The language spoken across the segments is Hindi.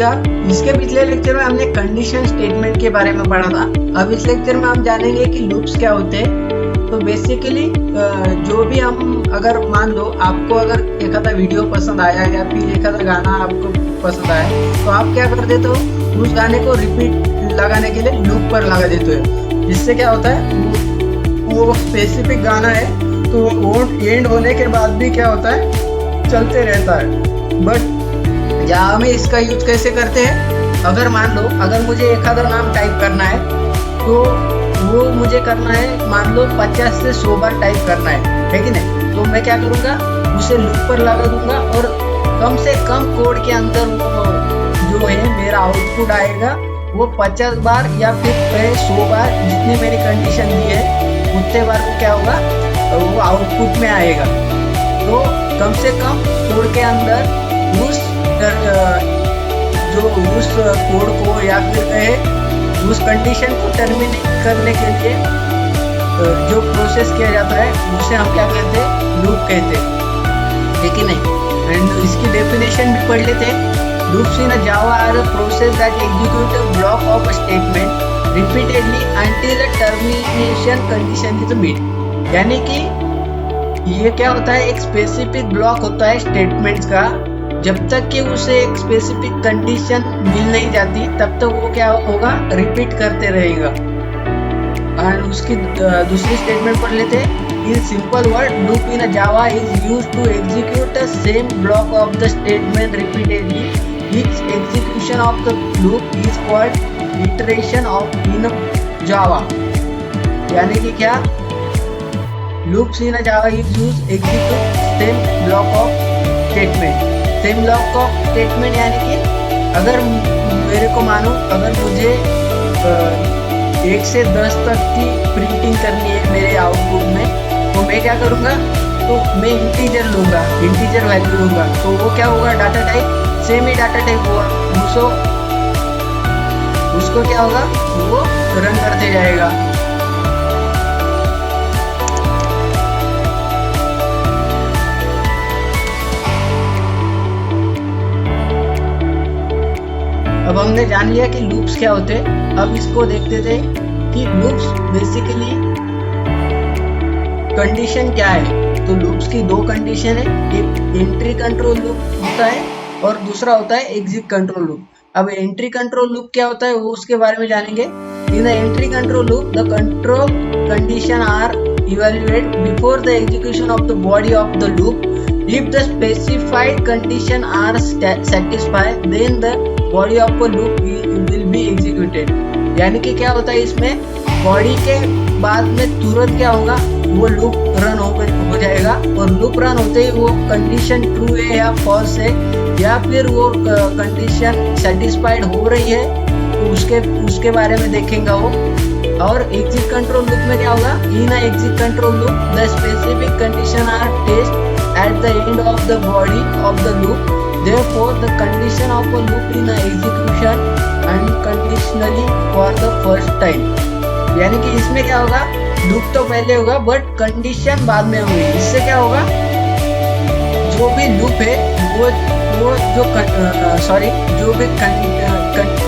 नमस्कार। इसके पिछले लेक्चर में हमने कंडीशन स्टेटमेंट के बारे में पढ़ा था। अब इस लेक्चर में हम जानेंगे कि लूप्स क्या होते हैं। तो बेसिकली जो भी हम अगर मान लो आपको अगर एक आधा वीडियो पसंद आया या फिर एक आधा गाना आपको पसंद आया तो आप क्या कर देते हो, उस गाने को रिपीट लगाने के लिए लूप पर लगा देते हो। इससे क्या होता है, वो स्पेसिफिक गाना है तो वो एंड होने के बाद भी क्या होता है, चलते रहता है। बट यहाँ में इसका यूज कैसे करते हैं, अगर मान लो अगर मुझे एक आधा नाम टाइप करना है तो वो मुझे करना है, मान लो 50 से 100 बार टाइप करना है कि नहीं। तो मैं क्या करूँगा, उसे लूप पर लगा दूंगा और कम से कम कोड के अंदर वो जो है मेरा आउटपुट आएगा वो 50 बार या फिर 100 बार, जितनी मेरी कंडीशन दी है उतने बार वो क्या होगा, वो आउटपुट में आएगा। तो कम से कम कोड के अंदर उस कोड को या फिर कहे उस कंडीशन को टर्मिनेट करने के लिए जो प्रोसेस किया जाता है उसे हम क्या कहते हैं, लूप कहते हैं, लेकिन नहीं। एंड इसकी डेफिनेशन भी पढ़ लेते हैं। Loops in Java are a process that execute a block of a statement repeatedly until a termination condition is meet. यानी कि ये क्या होता है, एक स्पेसिफिक ब्लॉक होता है स्टेटमेंट्स का, जब तक कि उसे एक स्पेसिफिक कंडीशन मिल नहीं जाती तब तक वो क्या होगा, रिपीट करते रहेगा। और उसकी दूसरी स्टेटमेंट पढ़ लेते हैं। In simple word, loop in Java is used to execute the same block of the statement repeatedly. Each execution of the loop is called iteration of in Java. यानी कि क्या, loops in Java is used execute same block of statement. Same block of statement यानी कि अगर मेरे को मानो, अगर मुझे 1 से 10 तक की प्रिंटिंग करनी है मेरे आउटपुट में, तो मैं क्या करूँगा, तो मैं इंटीजर लूँगा, इंटीजर वैल्यू लूँगा। तो वो क्या होगा, डाटा टाइप सेम ही डाटा टाइप होगा, उसको क्या होगा, वो रन करते जाएगा। अब हमने जान लिया कि लूप्स क्या होते हैं। अब इसको देखते थे कि लूप्स बेसिकली कंडीशन क्या है। तो लूप्स की 2 कंडीशन है, एक एंट्री कंट्रोल लूप होता है और दूसरा होता है एग्जिट कंट्रोल लूप। अब एंट्री कंट्रोल लूप क्या होता है वो उसके बारे में जानेंगे। In the entry control loop the control condition are evaluate before the execution of the body of the loop. If the specified condition are satisfied, then the body of a loop will be executed। यानी कि क्या होता है, इसमें बॉडी के बाद में तुरंत क्या होगा, वो लूप रन हो जाएगा। और लूप रन होते ही वो कंडीशन ट्रू है या फॉल्स है या फिर वो कंडीशन सेटिस्फाइड हो रही है, तो उसके बारे में देखेंगे वो। और एग्जिट कंट्रोल लूप में क्या होगा, in exit control loop the specific condition are test at the end of the body of the loop, therefore the condition of a loop in execution unconditionally for the first time। यानी कि इसमें क्या होगा, लूप तो पहले होगा बट कंडीशन बाद में होगी। इससे क्या होगा, जो भी लूप है वो जो भी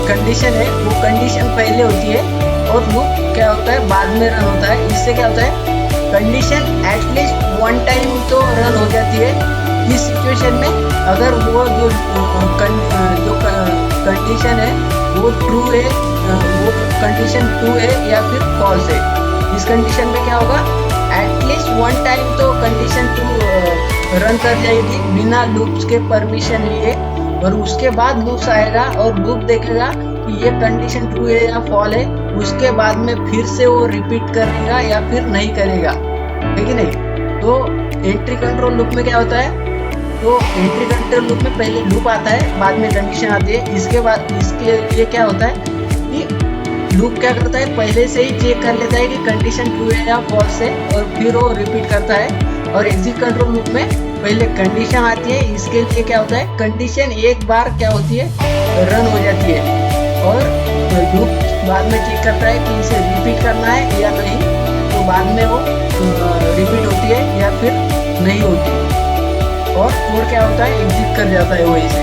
कंडीशन है वो कंडीशन पहले होती है और लूप क्या होता है, बाद में रन होता है। इससे क्या होता है, कंडीशन एटलीस्ट 1 टाइम तो रन हो जाती है। इस सिचुएशन में अगर वो जो कंडीशन है वो ट्रू है, वो कंडीशन ट्रू है या फिर फॉल्स है। इस कंडीशन में क्या होगा, एटलीस्ट 1 टाइम तो कंडीशन ट्रू रन कर जाएगी बिना लूप्स के परमिशन लिए, और उसके बाद लूप्स आएगा और लूप देखेगा कि ये कंडीशन ट्रू है या फॉल है। उसके बाद में फिर से वो रिपीट करेगा या फिर नहीं करेगा, है कि नहीं। तो एंट्री कंट्रोल लूप में क्या होता है, तो एंट्री कंट्रोल लूप में पहले लूप आता है, बाद में कंडीशन आती है। इसके बाद इसके लिए क्या होता है कि लूप क्या करता है, पहले से ही चेक कर लेता है कि कंडीशन ट्रू है या फॉल्स है और फिर वो रिपीट करता है। और एग्जिट कंट्रोल लूप में पहले कंडीशन आती है, इसके लिए क्या होता है, कंडीशन एक बार क्या होती है, रन हो जाती है और लूप बाद में चेक करता है कि इसे रिपीट करना है या नहीं। तो बाद में वो रिपीट होती है या फिर नहीं होती और कोड क्या होता है, एग्जिट कर जाता है वहीं से।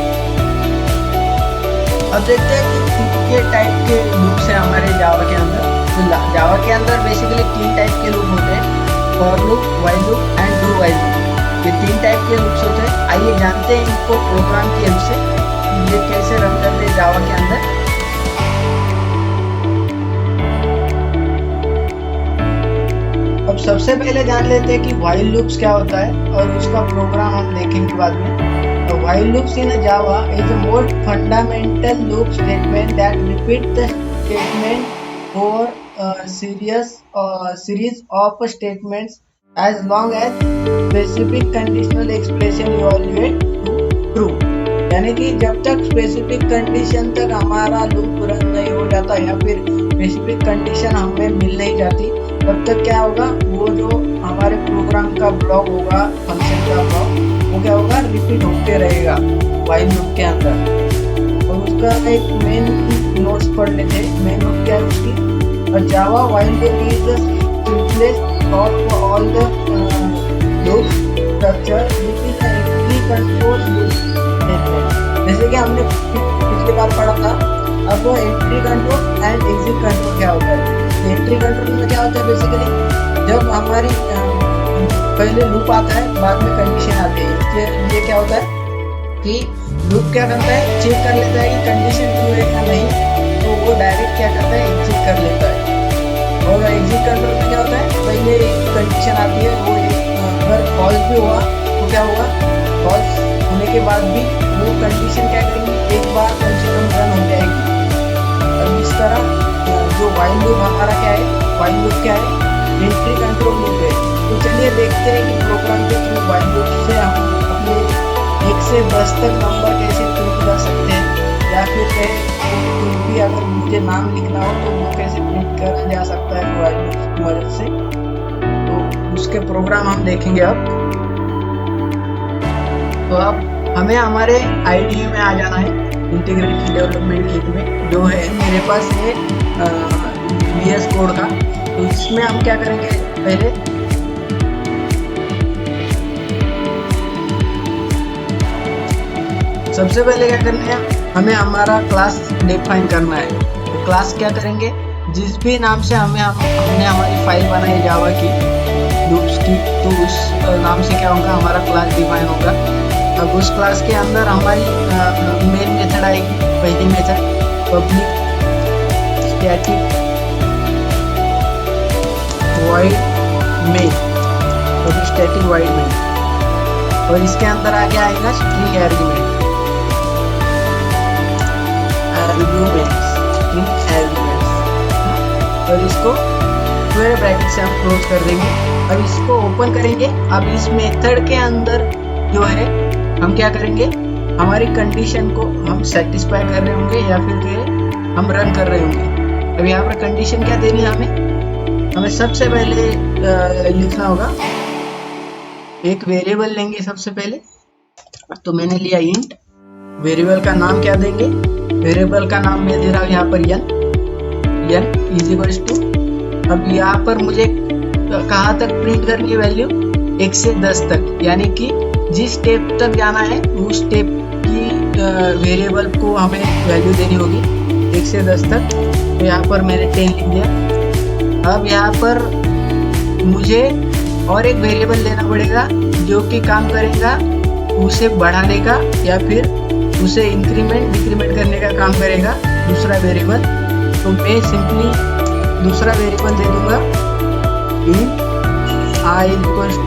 अब देखते हैं कि कितने टाइप के लूप्स हैं हमारे जावा के अंदर। तो जावा के अंदर बेसिकली 3 टाइप के लूप होते हैं, for loop, while loop and do while loop. ये 3 टाइप के लूप्स होते हैं। आइए जानते हैं इनको प्रोग्राम की हेल्प से ये कैसे रन करते हैं जावा के अंदर। अब सबसे पहले जान लेते हैं कि व्हाइल लूप्स क्या होता है और उसका प्रोग्राम हम देखेंगे बाद में। While loops in Java is the most fundamental loop statement that repeat the statement for a series of statements as long as specific conditional expression evaluate to true। यानी कि जब तक स्पेसिफिक कंडीशन तक हमारा लूप रन नहीं हो जाता या फिर स्पेसिफिक कंडीशन हमें मिल नहीं जाती, तब तक क्या होगा, वो जो हमारे प्रोग्राम का ब्लॉक होगा, फंक्शन का ब्लॉक, वो क्या होगा, रिपीट होते रहेगा व्हाइल लूप के अंदर। और उसका एक मेन नोट्स पढ़ लेते हैं। मेन नोट क्या है उसकी, और Java while loop is the simplest of all the loop structure which is entry control loop statement. जैसे कि हमने पिछली बार पढ़ा था। अब वो entry control and exit control क्या होता है। एंट्री कंट्रोल में क्या होता है, बेसिकली जब हमारी पहले लूप आता है, बाद में कंडीशन आती है। ये क्या होता है कि लूप क्या करता है, चेक कर लेता है कि कंडीशन ट्रू है या नहीं, तो वो डायरेक्ट क्या करता है, एग्जिट कर लेता है। और एग्जिट कंट्रोल में क्या होता है, पहले कंडीशन आती है, वो अगर फॉल्स भी हुआ तो क्या होगा, फॉल्स होने के बाद भी वो कंडीशन क्या करेंगे, एक बार कम से कम रन हो जाएगी। और इस तरह जो व्हाइल लूप हमारा क्या है, व्हाइल लूप क्या है, एंट्री कंट्रोल लूप है। तो चलिए देखते हैं कि प्रोग्राम के थ्रू व्हाइल लूप से हम अपने 1 से 10 तक नंबर कैसे प्रिंट कर सकते हैं, या फिर कोई भी अगर मुझे नाम लिखना हो तो वो कैसे प्रिंट करा जा सकता है व्हाइल लूप की मदद से। तो उसके प्रोग्राम हम देखेंगे अब। तो अब हमें हमारे IDE में आ जाना है, इंटीग्रेटेड डेवलपमेंट किट में, जो है मेरे पास है VS कोड का। तो इसमें हम क्या करेंगे, पहले सबसे पहले क्या करना है, हमें हमारा क्लास डिफाइन करना है। तो क्लास क्या करेंगे, जिस भी नाम से हमने हमारी फाइल बनाई जावा की लूप्स की, तो उस नाम से क्या होगा, हमारा क्लास डिफाइन होगा। अब उस क्लास के अंदर हमारी मेन मेथड आएगी। पहली method public static void main, public static void main, और इसके अंदर आगे आएगा स्ट्रिंग आर्गुमेंट, और इसको स्क्वायर ब्रैकेट से हम क्लोज कर देंगे। अब इसको ओपन करेंगे। अब इस मेथड के अंदर जो है हम क्या करेंगे, हमारी कंडीशन को हम सेटिस्फाई कर रहे होंगे या फिर हम रन कर रहे होंगे। अब यहाँ पर कंडीशन क्या देनी है, हमें सबसे पहले लिखना होगा, एक वेरिएबल लेंगे सबसे पहले। तो मैंने लिया इंट, वेरिएबल का नाम क्या देंगे, वेरिएबल का नाम मैं दे रहा हूँ यहाँ पर n इज इक्वल्स टू। अब यहाँ पर मुझे कहाँ तक प्रिंट करनी है वैल्यू, 1 से 10 तक, यानी कि जिस स्टेप तक जाना है उस स्टेप की वेरिएबल को हमें वैल्यू देनी होगी 1 से 10 तक। तो यहाँ पर मैंने 10 लिख दिया। अब यहाँ पर मुझे और एक वेरिएबल लेना पड़ेगा जो कि काम करेगा उसे बढ़ाने का या फिर उसे इंक्रीमेंट डिक्रीमेंट करने का काम करेगा, दूसरा वेरिएबल। तो मैं सिंपली दूसरा वेरिएबल दे दूंगा int I इक्वल्स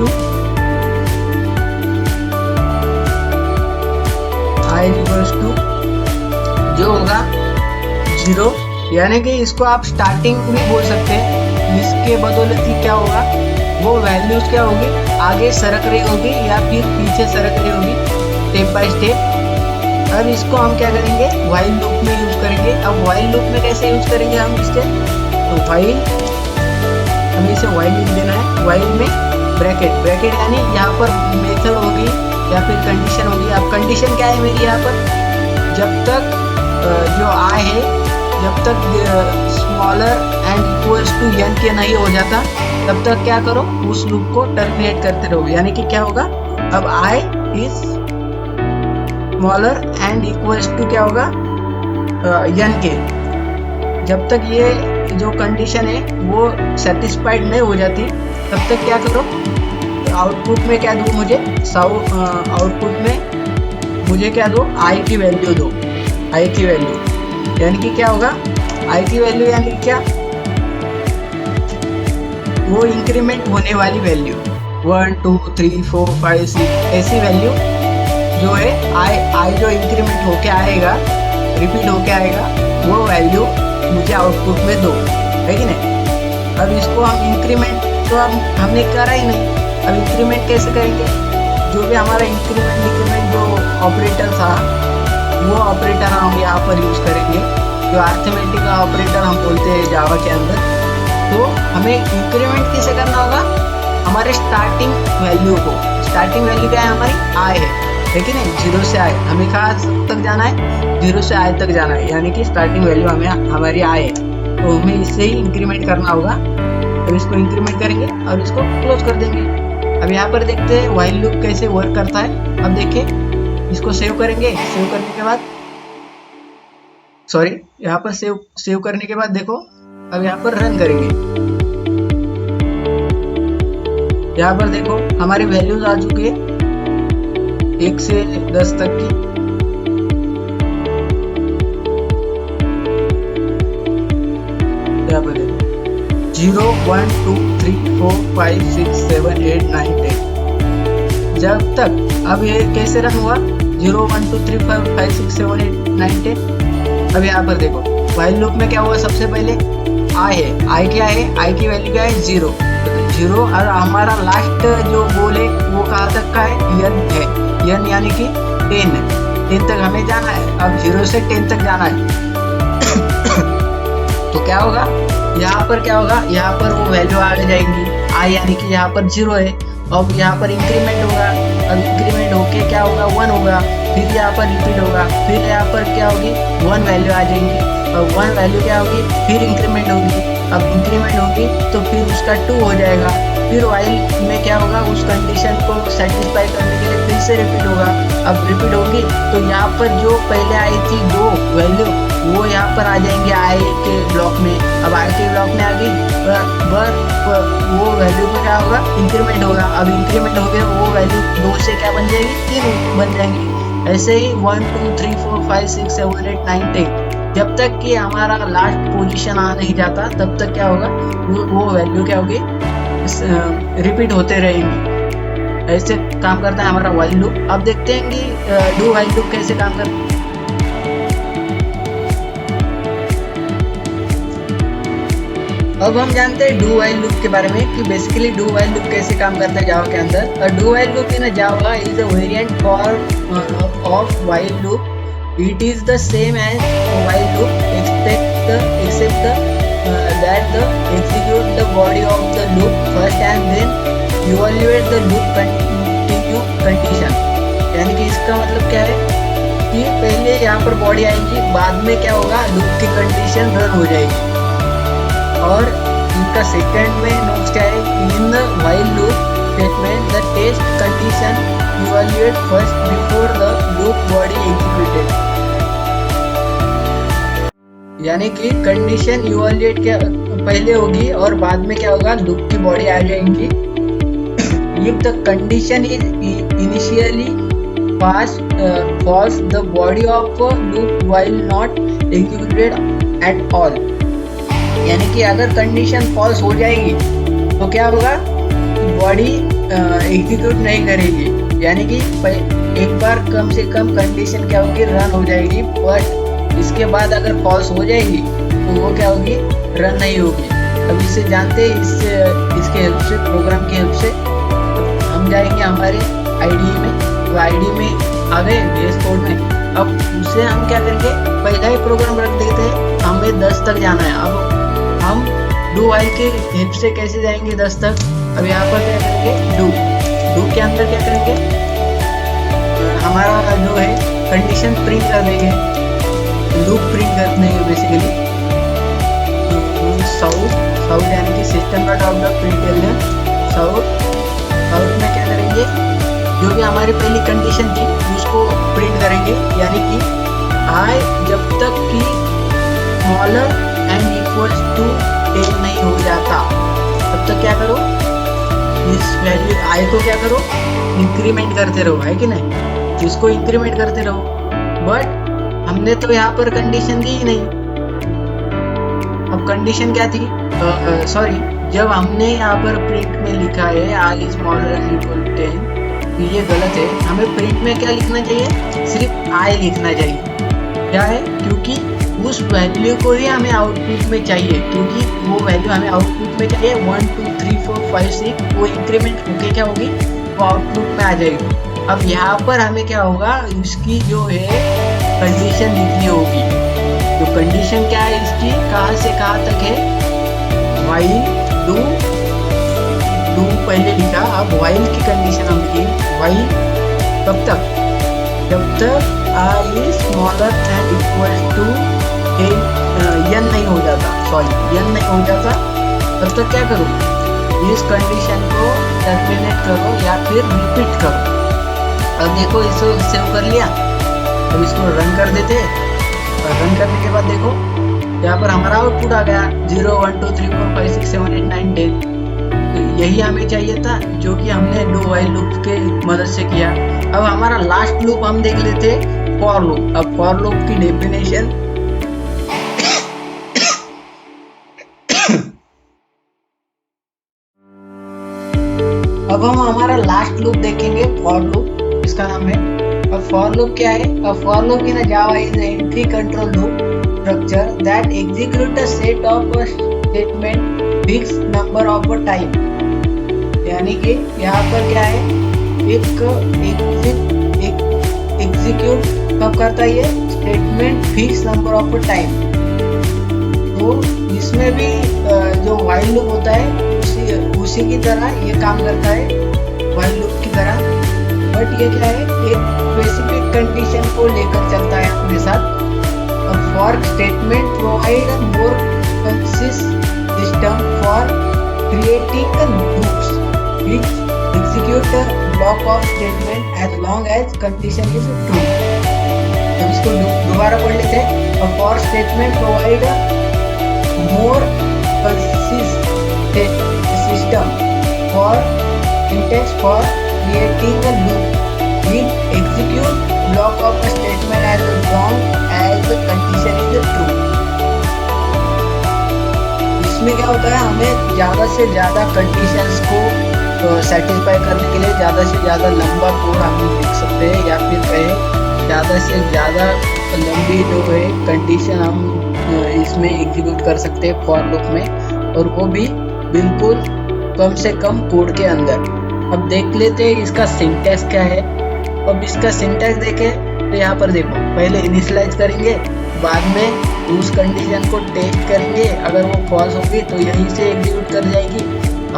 टू जो होगा 0, यानी कि इसको आप स्टार्टिंग भी बोल सकते हैं। इसके बदौलत ही क्या होगा, वो वैल्यूज क्या होगी, आगे सरक रही होगी या फिर पीछे सरक रही होगी स्टेप बाय स्टेप। अब इसको हम क्या करेंगे, व्हाइल लूप में यूज करेंगे। अब व्हाइल लूप में कैसे यूज करेंगे हम इसके, तो व्हाइल, हमें इसे व्हाइल लिख देना है। व्हाइल में ब्रैकेट यानी यहाँ पर मेथड होगी या फिर कंडीशन होगी। अब कंडीशन क्या है मेरी यहाँ पर, जब तक जो i है, जब तक smaller and equals to n के नहीं हो जाता, तब तक क्या करो, उस लूप को टर्मिनेट करते रहो। यानी कि क्या होगा, अब i is smaller and equals to क्या होगा, n के, जब तक ये जो कंडीशन है वो सेटिस्फाइड नहीं हो जाती तब तक क्या करो, आउटपुट में क्या दो मुझे, आउटपुट में मुझे क्या दो, आई की वैल्यू दो, आई की वैल्यू। यानी कि क्या होगा, आई की वैल्यू यानी क्या, वो इंक्रीमेंट होने वाली वैल्यू 1 2 3 4 5 6 ऐसी वैल्यू जो है, आई जो इंक्रीमेंट होके आएगा, रिपीट होके आएगा, वो वैल्यू मुझे आउटपुट में दो, है कि नहीं। अब इसको हम इंक्रीमेंट तो अब हमने करा ही नहीं, अब इंक्रीमेंट कैसे करेंगे, जो भी हमारा इंक्रीमेंट जो ऑपरेटर था वो ऑपरेटर हम यहाँ पर यूज़ करेंगे, जो अरिथमेटिक का ऑपरेटर हम बोलते हैं जावा के अंदर। तो हमें इंक्रीमेंट किसे करना होगा, हमारे स्टार्टिंग वैल्यू को, स्टार्टिंग वैल्यू क्या है हमारी, आई है कि नहीं, 0 से आई, हमें कहाँ तक जाना है, 0 से आई तक जाना है, यानी कि स्टार्टिंग वैल्यू हमें हमारी आई है, तो हमें इससे ही इंक्रीमेंट करना होगा। तो इसको इंक्रीमेंट करेंगे और इसको क्लोज कर देंगे। अब यहाँ पर देखते हैं व्हाइल लूप कैसे वर्क करता है। अब देखिए, इसको सेव करेंगे, सेव करने के बाद सॉरी यहाँ पर सेव करने के बाद देखो, अब यहाँ पर रन करेंगे। यहाँ पर देखो हमारी वैल्यूज आ चुकी है 1 से 10 तक की। यहाँ पर देखो 0 1 2 3 4 5 6 7 8 9 10। जब तक, अब ये कैसे रन हुआ, 0 1 2 3 4 5 6 7 8 9 10। अब यहाँ पर देखो व्हाइल लूप में क्या हुआ, सबसे पहले आई है, आई क्या है, आई की वैल्यू क्या है 0 0, और हमारा लास्ट जो गोल है वो कहाँ तक का है, n है, n यानी कि 10 तक हमें जाना है। अब 0 से 10 तक जाना है। तो क्या होगा, यहाँ पर क्या होगा, यहाँ पर वो वैल्यू आ जाएंगी, आई यानी कि यहाँ पर 0 है। अब यहाँ पर इंक्रीमेंट होगा, अब इंक्रीमेंट होके क्या होगा, 1 होगा, फिर यहाँ पर रिपीट होगा, फिर यहाँ पर क्या होगी, 1 वैल्यू आ जाएंगी, और 1 वैल्यू क्या होगी, फिर इंक्रीमेंट होगी। अब इंक्रीमेंट होगी तो फिर उसका 2 हो जाएगा, फिर व्हाइल में क्या होगा, उस कंडीशन को सेटिस्फाई करने के लिए फिर से रिपीट होगा। अब रिपीट होगी तो यहाँ पर जो पहले आई थी 2 वैल्यू, वो यहाँ पर आ जाएंगे आई के ब्लॉक में। अब आई के ब्लॉक में आ गई, वो वैल्यू में क्या होगा, इंक्रीमेंट होगा। अब इंक्रीमेंट हो गया, वो वैल्यू 2 से क्या बन जाएगी, 3 बन जाएंगी। ऐसे ही 1 2 3 4 5 6 7 8 9 10, जब तक कि हमारा लास्ट पोजीशन आ नहीं जाता तब तक क्या होगा, वो वैल्यू क्या होगी, रिपीट होते रहेंगे। ऐसे काम करता है हमारा व्हाइल लूप। अब देखते हैं कि डू व्हाइल लूप कैसे काम करता है। अब हम जानते हैं डू व्हाइल लूप के बारे में कि बेसिकली डू व्हाइल लूप कैसे काम करता है जावा के अंदर। Do while loop in Java is a variant form of while loop. It is the same as while loop except that the execute the body of the loop first and then evaluate the loop continue condition। यानी कि इसका मतलब क्या है कि पहले यहाँ पर बॉडी आएगी, बाद में क्या होगा, लूप की कंडीशन रन हो जाएगी। और इनका सेकंड में नोट्स क्या है, इन while loop statement the test condition evaluate first before the loop body executed। यानी कि कंडीशन इवैल्यूएट क्या पहले होगी और बाद में क्या होगा, लूप की बॉडी आ जाएंगी। If the condition is initially pass false the body of loop while not executed at all. यानी कि अगर कंडीशन फॉल्स हो जाएगी तो क्या होगा, बॉडी एग्जीक्यूट नहीं करेगी। यानी कि एक बार कम से कम कंडीशन क्या होगी, रन हो जाएगी, बट इसके बाद अगर फॉल्स हो जाएगी तो वो क्या होगी, रन नहीं होगी। अब इसे जानते हैं, इसके हेल्प से, प्रोग्राम की हेल्प से हम जाएंगे हमारे आईडी में। तो आईडी में आ गए VS कोड में। अब उसे हम क्या करेंगे, पहला ही प्रोग्राम रख देते हैं, हमें 10 तक जाना है। अब हम डू व्हाइल के हेल्प से कैसे जाएंगे 10 तक। अब यहाँ पर क्या करेंगे, डू के अंदर क्या करेंगे, हमारा जो है कंडीशन प्रिंट कर देंगे, लूप प्रिंट करते हैं बेसिकली। साउथ यानी कि system dot out dot print south में क्या करेंगे, जो भी हमारी पहली कंडीशन थी उसको प्रिंट करेंगे। यानी कि आई जब तक कि स्मॉलर एंड इक्वल्स टू 10 नहीं हो जाता तब तक क्या करो, इस वैल्यू आई को क्या करो, इंक्रीमेंट करते रहो, है कि नहीं, इसको इंक्रीमेंट करते रहो। बट हमने तो यहाँ पर कंडीशन दी ही नहीं। अब कंडीशन क्या थी, सॉरी, जब हमने यहाँ पर प्रिंट में लिखा है आई स्मॉलर एंड इक्वल 10, तो ये गलत है। हमें प्रिंट में क्या लिखना चाहिए, सिर्फ आई लिखना चाहिए। क्या है, क्योंकि उस वैल्यू को ही हमें आउटपुट में चाहिए, क्योंकि वो वैल्यू हमें आउटपुट में चाहिए 1 2 3 4 5 6, वो इंक्रीमेंट होके क्या होगी, वो आउटपुट में आ जाएगी। अब यहाँ पर हमें क्या होगा, इसकी जो है कंडीशन लिखनी होगी। तो कंडीशन क्या है इसकी, कहाँ से कहाँ तक है, वाइल डू पहले लिखा, अब वाइल की कंडीशन हम लिखेंगे। वाइल कब तक, जब तक I smaller and equal to n नहीं हो जाता, सॉरी n नहीं हो जाता, तब तक क्या करो, इस कंडीशन को टर्मिनेट करो या फिर रिपीट करो। अब देखो इसको सेव कर लिया, अब इसको रन कर देते हैं। और रन करने के बाद देखो यहाँ पर हमारा आउटपुट आ गया 0 1 2 3 4 5 6 7 8 9 10। तो यही हमें चाहिए था, जो कि हमने डू व्हाइल लूप के मदद से किया। अब हमारा लास्ट लूप हम देख लेते फॉर लूप। अब फॉर लूप की डेफिनेशन अब हम हमारा लास्ट लूप देखेंगे, फॉर लूप इसका नाम है। अब फॉर लूप क्या है, अब for loop in Java is entry control loop structure that execute a set of a statement fixed number of a time। यानी कि यहाँ पर क्या है, एक एग्जीक्यूट कब करता है, ये statement fix number of a time. तो इसमें भी जो व्हाइल लूप होता है उसी की तरह ये काम करता है, व्हाइल लूप की तरह। बट ये क्या है, एक स्पेसिफिक कंडीशन को लेकर चलता है अपने साथ। A fork statement provide a more concise system for creating loops which execute a block of statement as long as condition is true। अब इसको दोबारा पढ़ लेते हैं। A fork statement provide a more concise system for syntax for creating a loop which execute block of a statement as long as the condition is true। इसमें क्या होता है, हमें ज़्यादा से ज़्यादा कंडीशंस को सेटिस्फाई करने के लिए ज़्यादा से ज़्यादा लंबा कोड हम लिख सकते हैं, या फिर कहें ज़्यादा से ज़्यादा लंबी जो है कंडीशन हम इसमें एग्जीक्यूट कर सकते हैं फॉर लूप में, और वो भी बिल्कुल कम से कम कोड के अंदर। अब देख लेते हैं इसका सिंटैक्स क्या है। अब इसका सिंटैक्स देखें तो यहाँ पर देखो, पहले इनिशियलाइज करेंगे, बाद में उस कंडीशन को टेस्ट करेंगे, अगर वो फॉल्स होगी तो यहीं से एग्जीक्यूट कर जाएगी,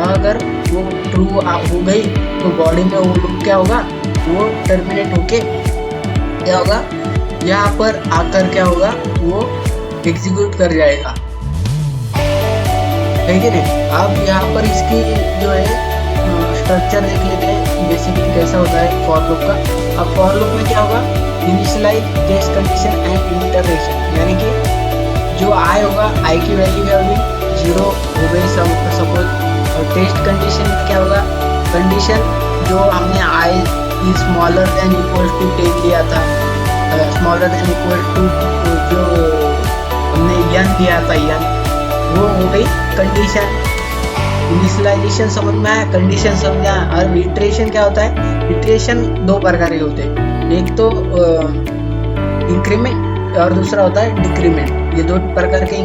अगर वो ट्रू हो गई तो बॉडी में वो लूप क्या होगा, वो टर्मिनेट होके क्या होगा, यहाँ पर आकर क्या होगा, वो एग्जीक्यूट कर जाएगा, है कि नहीं। अब यहाँ पर इसकी जो है स्ट्रक्चर देख लेते हैं बेसिकली कैसा होता है फॉर लूप का। अब फॉर लूप में क्या होगा, initialize test condition and interaction, यानी कि जो आई होगा, आई की वैल्यू क्या होगी, 0 हो गई सपोज। और टेस्ट कंडीशन में क्या होगा, कंडीशन जो हमने I is smaller than equal to 10 लिया था, स्मॉलर देन इक्वल टू जो हमने n लिया था, n वो हो गई कंडीशन। इनिशियलाइजेशन समझ में आया, कंडीशन समझा। और इटरेशन क्या होता है, इटरेशन दो प्रकार के होते हैं, एक तो इंक्रीमेंट और दूसरा होता है डिक्रीमेंट। ये दो प्रकार के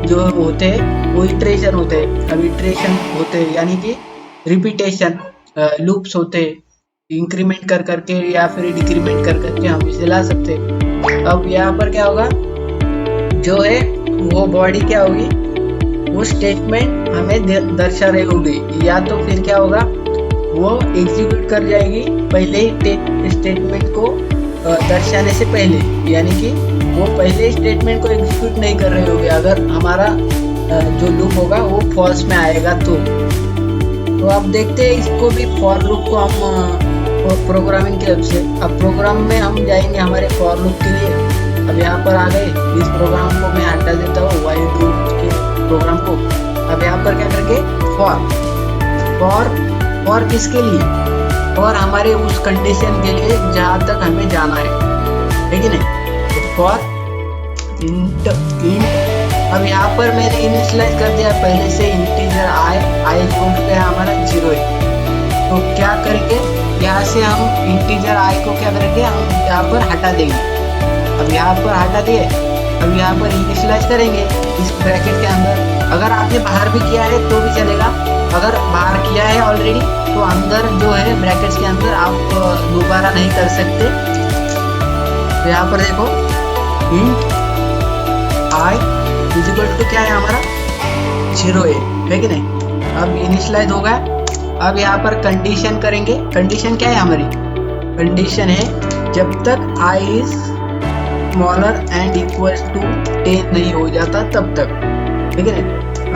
जो होते हैं वो इटरेशन होते हैं। अब इटरेशन होते हैं यानी कि रिपीटेशन लूप्स होते हैं, इंक्रीमेंट कर करके या फिर डिक्रीमेंट कर करके हम इसे ला सकते हैं। अब यहाँ पर क्या होगा, जो है वो बॉडी क्या होगी, वो स्टेटमेंट हमें दर्शा रही होगी, या तो फिर क्या होगा, वो एग्जीक्यूट कर जाएगी पहले ही स्टेटमेंट को दर्शाने से पहले, यानी कि वो पहले स्टेटमेंट को एग्जीक्यूट नहीं कर रहे होंगे अगर हमारा जो लूप होगा वो फॉल्स में आएगा तो। अब देखते हैं इसको भी, फॉर लूप को हम प्रोग्रामिंग की हेल्प से। अब प्रोग्राम में हम जाएंगे हमारे फॉर लूप के लिए। अब यहाँ पर आ गए, इस प्रोग्राम को मैं हटा देता हूँ व्हाइल लूप के प्रोग्राम को। अब यहाँ पर क्या करेंगे, फॉर किसके लिए, फॉर हमारे उस कंडीशन के लिए जहाँ तक हमें जाना है कि नहीं। फॉर इंट अब यहाँ पर मैंने इनिशियलाइज कर दिया पहले से इंटीजर आई इक्वल टू है हमारा 0 है। तो क्या करेंगे, यहाँ से हम इंटीजर आई को क्या करेंगे, हम यहाँ पर हटा देंगे। अब यहाँ पर हटा दिए, अब यहाँ पर इनिशियलाइज करेंगे इस ब्रैकेट के अंदर। अगर आपने बाहर भी किया है तो भी चलेगा, अगर बाहर किया है ऑलरेडी तो अंदर जो है ब्रैकेट्स के अंदर आप दोबारा नहीं कर सकते। तो यहाँ पर देखो int i is equal to क्या है हमारा 0 है कि नहीं। अब इनिशियलाइज हो गया। अब यहाँ पर कंडीशन करेंगे। कंडीशन क्या है हमारी, कंडीशन है जब तक I is smaller and equal to 10 नहीं हो जाता तब तक, ठीक है ना।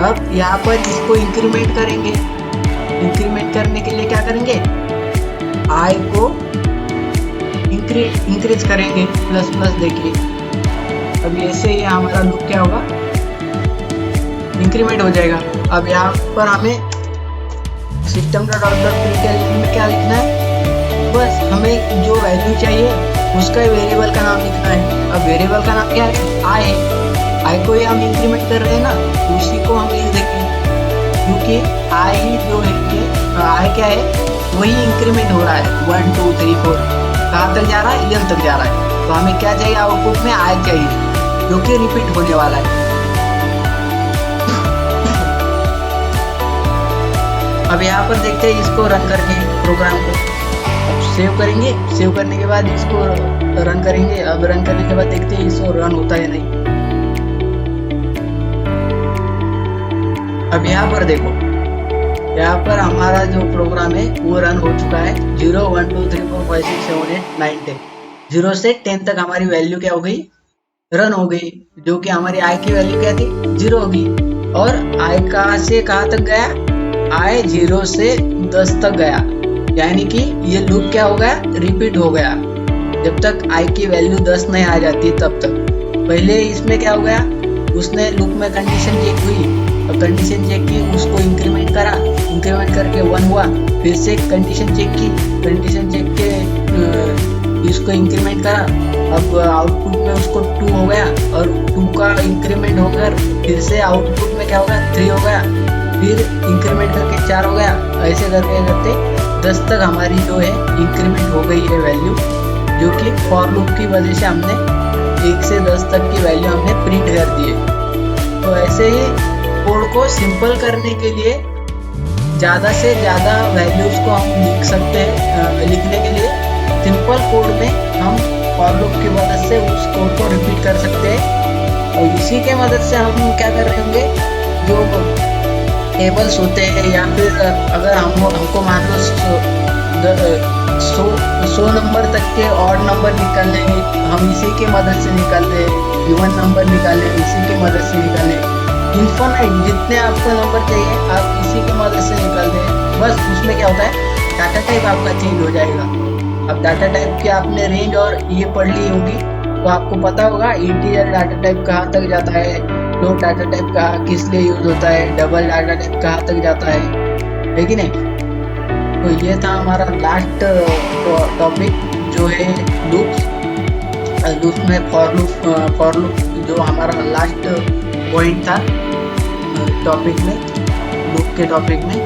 अब यहाँ पर इसको इंक्रीमेंट करेंगे। इंक्रीमेंट करने के लिए क्या करेंगे, आई को इंक्रीज करेंगे प्लस प्लस देखिए। अब ऐसे ही हमारा लूप क्या होगा, इंक्रीमेंट हो जाएगा। अब यहाँ पर हमें system.out.println में क्या लिखना है, बस हमें जो वैल्यू चाहिए उसका वेरिएबल का नाम लिखना है। अब वेरिएबल का नाम क्या है, आई है। आई को ही हम इंक्रीमेंट कर रहे हैं ना, तो उसी को हम लिख देंगे, क्योंकि आई ही जो है आई क्या है वही इंक्रीमेंट हो रहा है। 1 2 3 4 कहाँ तक जा रहा है, n तक जा रहा है। तो हमें क्या चाहिए, आउटपुट में आई चाहिए जो कि रिपीट होने वाला है। अब यहाँ पर देखते हैं इसको रन करके प्रोग्राम को। अब सेव करेंगे, सेव करने के बाद इसको रन करेंगे। अब रन करने के बाद देखते हैं इसको रन होता है नहीं। अब यहाँ पर देखो, यहाँ पर हमारा जो प्रोग्राम है वो रन हो चुका है। 0 1 2 3 4 5 6 7 8 9 10 0 से 10 तक हमारी वैल्यू क्या हो गई, रन हो गई। जो कि हमारी आई की वैल्यू क्या थी, 0 होगी। और आई कहाँ से कहाँ तक गया, आई 0 से 10 तक गया, यानी कि ये लूप क्या हो गया, रिपीट हो गया जब तक आई की वैल्यू 10 नहीं आ जाती तब तक। पहले इसमें क्या हो गया, उसने लूप में कंडीशन चेक हुई। अब कंडीशन चेक की, उसको इंक्रीमेंट करा, इंक्रीमेंट करके 1 हुआ, फिर से कंडीशन चेक की, कंडीशन चेक के इसको इंक्रीमेंट करा। अब आउटपुट में उसको 2 हो गया, और 2 का इंक्रीमेंट होकर फिर से आउटपुट में क्या हो गया, 3 हो गया, फिर इंक्रीमेंट करके 4 हो गया। ऐसे करके करते 10 तक हमारी जो है इंक्रीमेंट हो गई है वैल्यू, जो कि फॉर लूप की वजह से हमने 1 से 10 तक की वैल्यू हमने प्रिंट कर दी है। तो ऐसे ही कोड को सिंपल करने के लिए ज़्यादा से ज़्यादा वैल्यूज़ को हम लिख सकते हैं। लिखने के लिए सिंपल कोड में हम फॉर लूप की मदद से उस कोड को रिपीट कर सकते हैं। और इसी के मदद से हम क्या कर रहे होंगे, जो टेबल्स होते हैं, या फिर अगर हमको मान लो 100 नंबर तक के ऑड नंबर निकालने हैं, हम इसी के मदद से निकालते हैं। इवन नंबर निकालें इसी के मदद से निकालें। इन्फिनिट जितने आपको नंबर चाहिए आप इसी की मदद से निकालते हैं। बस उसमें क्या होता है, डाटा टाइप आपका चेंज हो जाएगा। अब डाटा टाइप की आपने रेंज और ये पढ़ ली होगी तो आपको पता होगा इंटीजर डाटा टाइप कहाँ तक जाता है, फ्लोट डाटा टाइप कहाँ किस लिए यूज होता है, डबल डाटा टाइप कहाँ तक जाता है कि नहीं। तो ये था हमारा लास्ट टॉपिक जो है लूप्स। लूप में फॉर लूप जो हमारा लास्ट पॉइंट था टॉपिक में, लूप के टॉपिक में।